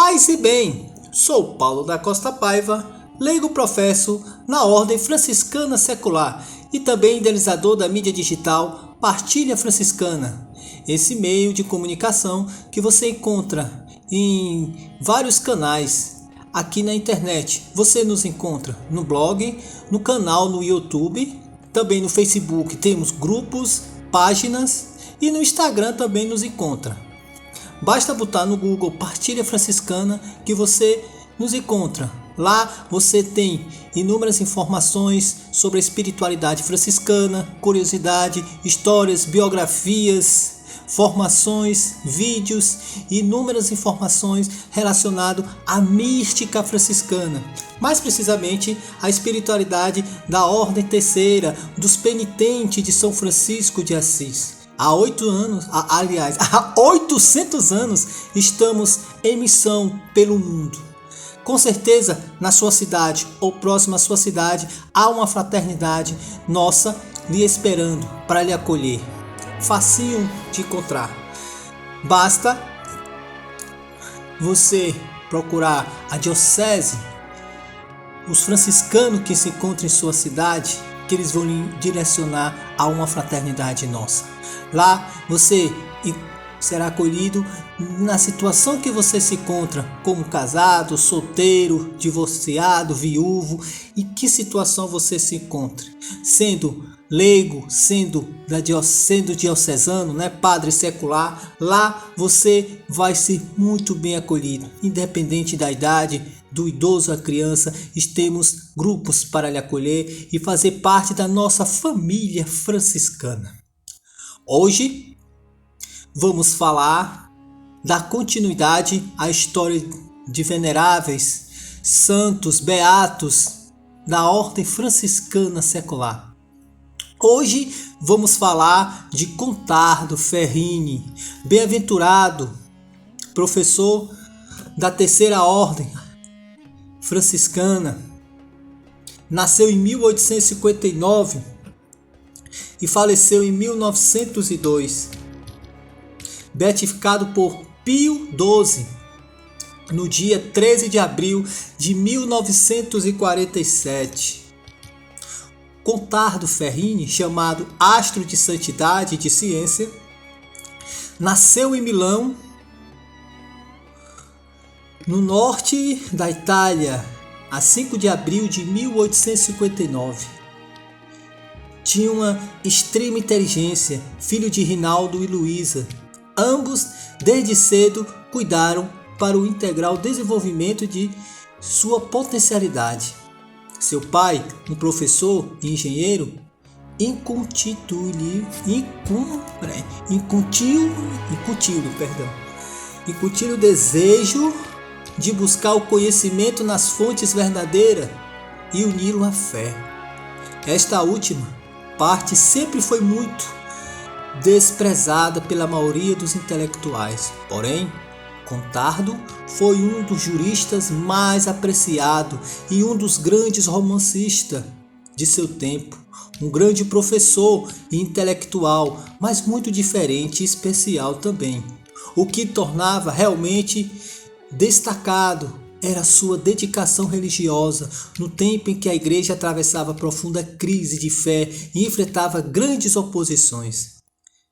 Paz e bem, sou Paulo da Costa Paiva, leigo professo na Ordem Franciscana Secular e também idealizador da mídia digital Partilha Franciscana, esse meio de comunicação que você encontra em vários canais aqui na internet. Você nos encontra no blog, no canal no YouTube, também no Facebook temos grupos, páginas e no Instagram também nos encontra. Basta botar no Google Partilha Franciscana que você nos encontra. Lá você tem inúmeras informações sobre a espiritualidade franciscana, curiosidade, histórias, biografias, formações, vídeos e inúmeras informações relacionadas à mística franciscana. Mais precisamente, a espiritualidade da Ordem Terceira, dos penitentes de São Francisco de Assis. Há 800 anos estamos em missão pelo mundo. Com certeza, na sua cidade ou próxima à sua cidade, há uma fraternidade nossa lhe esperando para lhe acolher. Facinho de encontrar. Basta você procurar a diocese, os franciscanos que se encontram em sua cidade, que eles vão lhe direcionar a uma fraternidade nossa. Lá você será acolhido na situação que você se encontra, como casado, solteiro, divorciado, viúvo, em que situação você se encontra, sendo leigo, sendo diocesano, padre secular. Lá você vai ser muito bem acolhido, independente da idade, do idoso à criança. Temos grupos para lhe acolher e fazer parte da nossa família franciscana. Hoje vamos falar da continuidade à história de veneráveis, santos, beatos da Ordem Franciscana Secular. Hoje vamos falar de Contardo Ferrini, bem-aventurado, professor da Terceira Ordem Franciscana. Nasceu em 1859 e faleceu em 1902. Beatificado por Pio XII no dia 13 de abril de 1947. Contardo Ferrini, chamado astro de santidade e de ciência, nasceu em Milão, no norte da Itália, a 5 de abril de 1859. Tinha uma extrema inteligência, filho de Rinaldo e Luísa. Ambos, desde cedo, cuidaram para o integral desenvolvimento de sua potencialidade. Seu pai, um professor e engenheiro, incutiu o desejo de buscar o conhecimento nas fontes verdadeiras e uni-lo à fé. Esta última parte sempre foi muito desprezada pela maioria dos intelectuais. Porém, Contardo foi um dos juristas mais apreciados e um dos grandes romancistas de seu tempo. Um grande professor e intelectual, mas muito diferente e especial também. O que tornava realmente destacado era sua dedicação religiosa no tempo em que a igreja atravessava profunda crise de fé e enfrentava grandes oposições.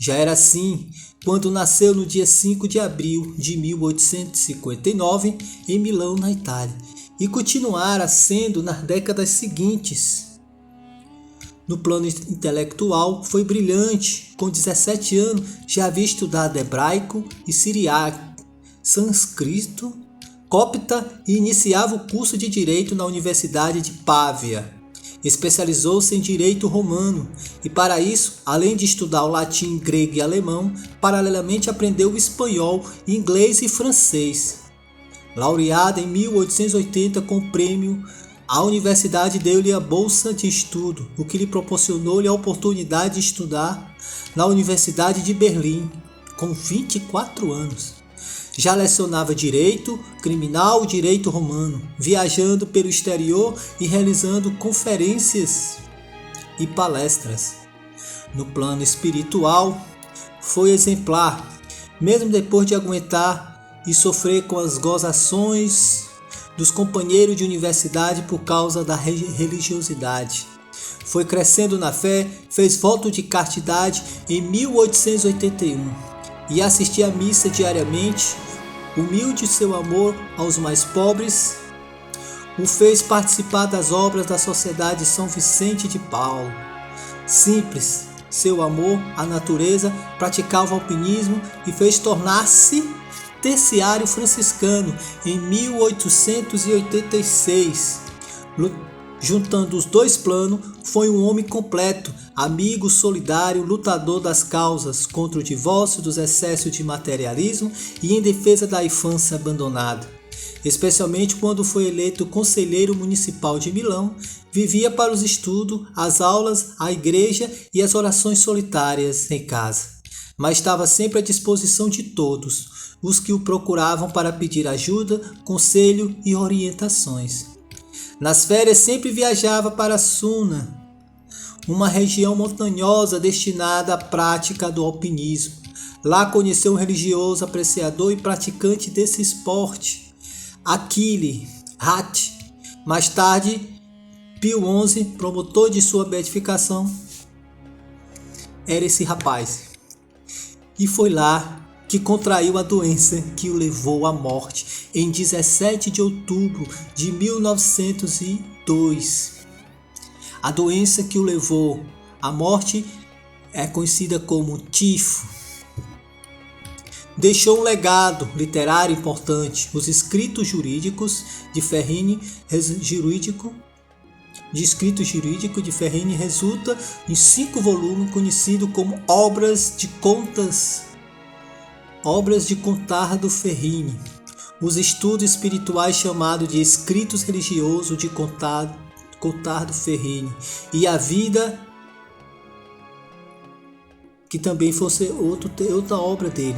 Já era assim quando nasceu no dia 5 de abril de 1859 em Milão, na Itália, e continuara sendo nas décadas seguintes. No plano intelectual foi brilhante. Com 17 anos já havia estudado hebraico e siriaco, sânscrito, copta e iniciava o curso de Direito na Universidade de Pávia. Especializou-se em Direito Romano e, para isso, além de estudar o latim, grego e alemão, paralelamente aprendeu o espanhol, inglês e francês. Laureado em 1880 com o prêmio, a universidade deu-lhe a bolsa de estudo, o que lhe proporcionou-lhe a oportunidade de estudar na Universidade de Berlim, com 24 anos. Já lecionava direito criminal e direito romano, viajando pelo exterior e realizando conferências e palestras. No plano espiritual, foi exemplar, mesmo depois de aguentar e sofrer com as gozações dos companheiros de universidade por causa da religiosidade. Foi crescendo na fé, fez voto de castidade em 1881 e assistia à missa diariamente. Humilde seu amor aos mais pobres o fez participar das obras da Sociedade São Vicente de Paulo. Simples, seu amor à natureza, praticava o alpinismo e fez tornar-se terciário franciscano em 1886. Juntando os dois planos, foi um homem completo, amigo, solidário, lutador das causas contra o divórcio, dos excessos de materialismo e em defesa da infância abandonada. Especialmente quando foi eleito conselheiro municipal de Milão, vivia para os estudos, as aulas, a igreja e as orações solitárias em casa. Mas estava sempre à disposição de todos, os que o procuravam para pedir ajuda, conselho e orientações. Nas férias sempre viajava para Suna, uma região montanhosa destinada à prática do alpinismo. Lá conheceu um religioso apreciador e praticante desse esporte, Achille Hatt. Mais tarde, Pio XI, promotor de sua beatificação, era esse rapaz. E foi lá que contraiu a doença que o levou à morte em 17 de outubro de 1902. A doença que o levou à morte é conhecida como tifo. Deixou um legado literário importante, os escritos jurídicos de Ferrini, resulta em 5 volumes conhecidos como Obras de Contar do Ferrini. Os estudos espirituais chamados de Escritos Religiosos de Contar do Ferrini e a Vida, que também fosse outra obra dele.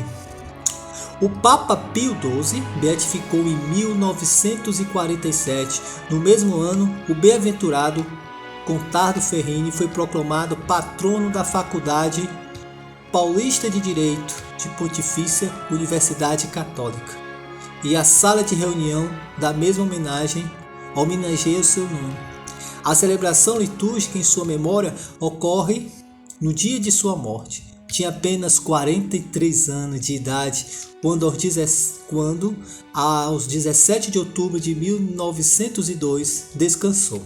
O Papa Pio XII beatificou em 1947. No mesmo ano, o bem-aventurado Contar do Ferrini foi proclamado patrono da Faculdade Paulista de Direito de Pontifícia Universidade Católica. E a sala de reunião da mesma homenageia o seu nome. A celebração litúrgica em sua memória ocorre no dia de sua morte. Tinha apenas 43 anos de idade quando aos 17 de outubro de 1902, descansou.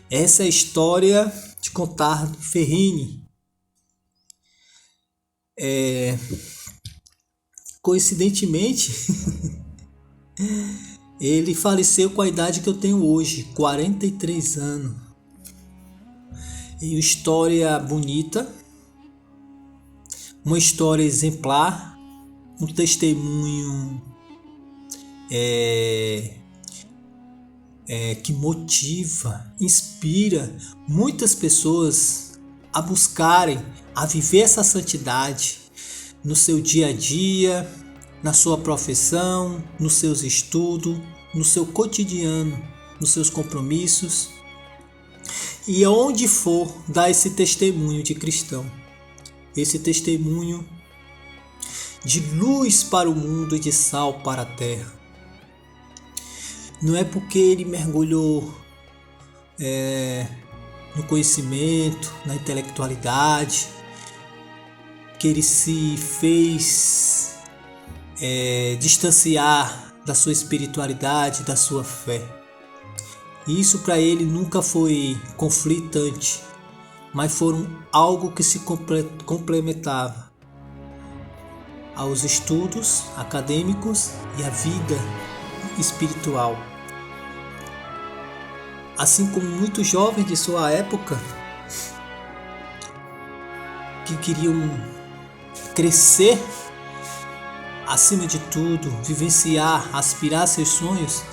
Essa é a história de Contar do Ferrini. Coincidentemente, ele faleceu com a idade que eu tenho hoje, 43 anos. E uma história bonita, uma história exemplar, um testemunho que motiva, inspira muitas pessoas a buscarem, a viver essa santidade no seu dia a dia, na sua profissão, nos seus estudos, no seu cotidiano, nos seus compromissos. E aonde for, dar esse testemunho de cristão, esse testemunho de luz para o mundo e de sal para a terra. Não é porque ele mergulhou no conhecimento, na intelectualidade, que ele se fez distanciar da sua espiritualidade, da sua fé. E isso para ele nunca foi conflitante, mas foram algo que se complementava aos estudos acadêmicos e à vida espiritual. Assim como muitos jovens de sua época que queriam crescer acima de tudo, vivenciar, aspirar seus sonhos,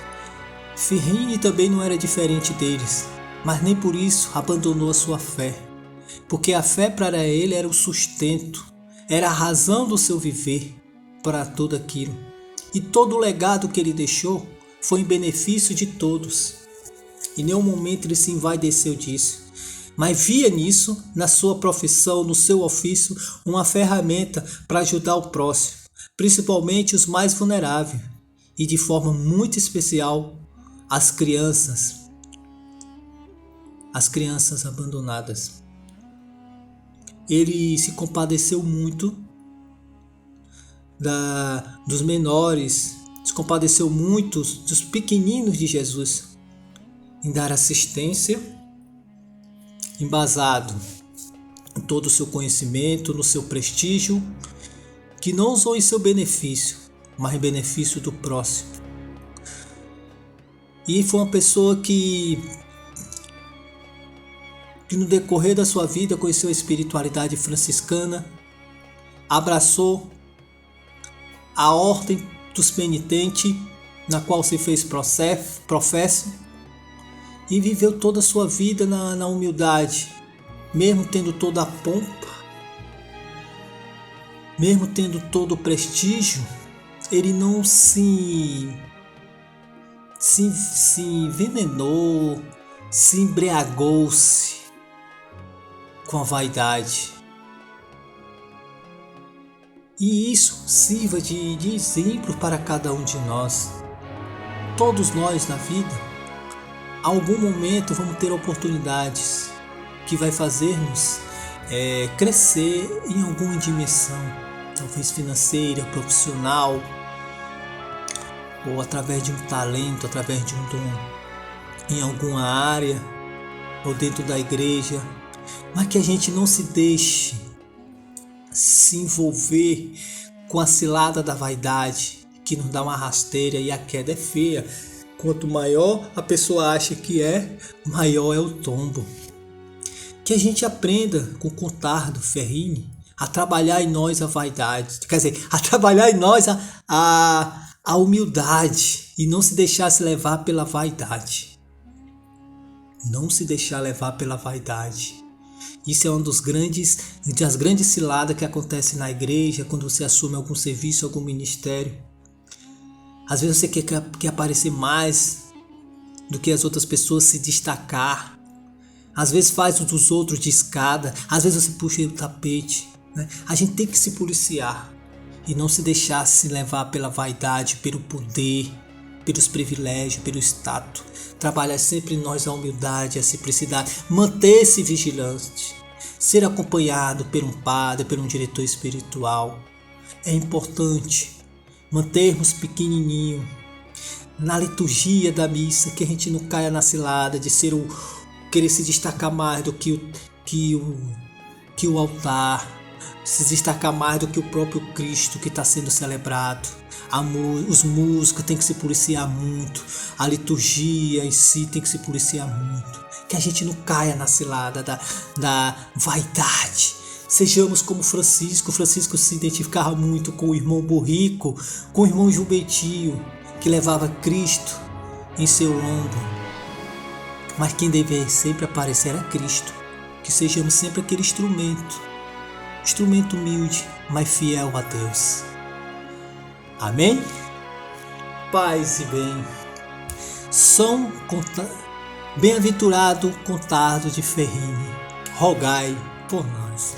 Ferrini também não era diferente deles, mas nem por isso abandonou a sua fé, porque a fé para ele era o sustento, era a razão do seu viver para tudo aquilo. E todo o legado que ele deixou foi em benefício de todos. Em nenhum momento ele se envaideceu disso, mas via nisso, na sua profissão, no seu ofício, uma ferramenta para ajudar o próximo, principalmente os mais vulneráveis e de forma muito especial as crianças abandonadas. Ele se compadeceu muito dos menores, se compadeceu muito dos pequeninos de Jesus, em dar assistência, embasado em todo o seu conhecimento, no seu prestígio, que não usou em seu benefício, mas em benefício do próximo. E foi uma pessoa que no decorrer da sua vida conheceu a espiritualidade franciscana, abraçou a ordem dos penitentes, na qual se fez professo, e viveu toda a sua vida na humildade, mesmo tendo toda a pompa, mesmo tendo todo o prestígio. Ele não se envenenou, se embriagou-se com a vaidade. E isso sirva de exemplo para cada um de nós. Todos nós na vida, a algum momento vamos ter oportunidades que vai fazer-nos crescer em alguma dimensão, talvez financeira, profissional, ou através de um talento, através de um dom, em alguma área, ou dentro da igreja, mas que a gente não se deixe se envolver com a cilada da vaidade, que nos dá uma rasteira, e a queda é feia. Quanto maior a pessoa acha que é, maior é o tombo. Que a gente aprenda com o Contardo Ferrini a trabalhar em nós a vaidade, quer dizer, a trabalhar em nós a humildade, e não se deixar se levar pela vaidade. Não se deixar levar pela vaidade. Isso é uma das grandes ciladas que acontece na igreja, quando você assume algum serviço, algum ministério. Às vezes você quer aparecer mais do que as outras pessoas, se destacar. Às vezes faz o dos outros de escada, às vezes você puxa o tapete, né? A gente tem que se policiar e não se deixar se levar pela vaidade, pelo poder, pelos privilégios, pelo status. Trabalhar sempre em nós a humildade, a simplicidade, manter-se vigilante, ser acompanhado por um padre, por um diretor espiritual. É importante mantermos pequenininho na liturgia da missa, que a gente não caia na cilada de querer se destacar mais do que o altar, se destacar mais do que o próprio Cristo que está sendo celebrado. Os músicos têm que se policiar muito, a liturgia em si tem que se policiar muito, que a gente não caia na cilada da vaidade. Sejamos como Francisco. Francisco se identificava muito com o irmão Borrico, com o irmão Gilbertinho, que levava Cristo em seu lombo. Mas quem deve sempre aparecer era Cristo. Que sejamos sempre aquele instrumento humilde, mas fiel a Deus. Amém? Paz e bem. São bem-aventurado Contardo de Ferrini, rogai por nós.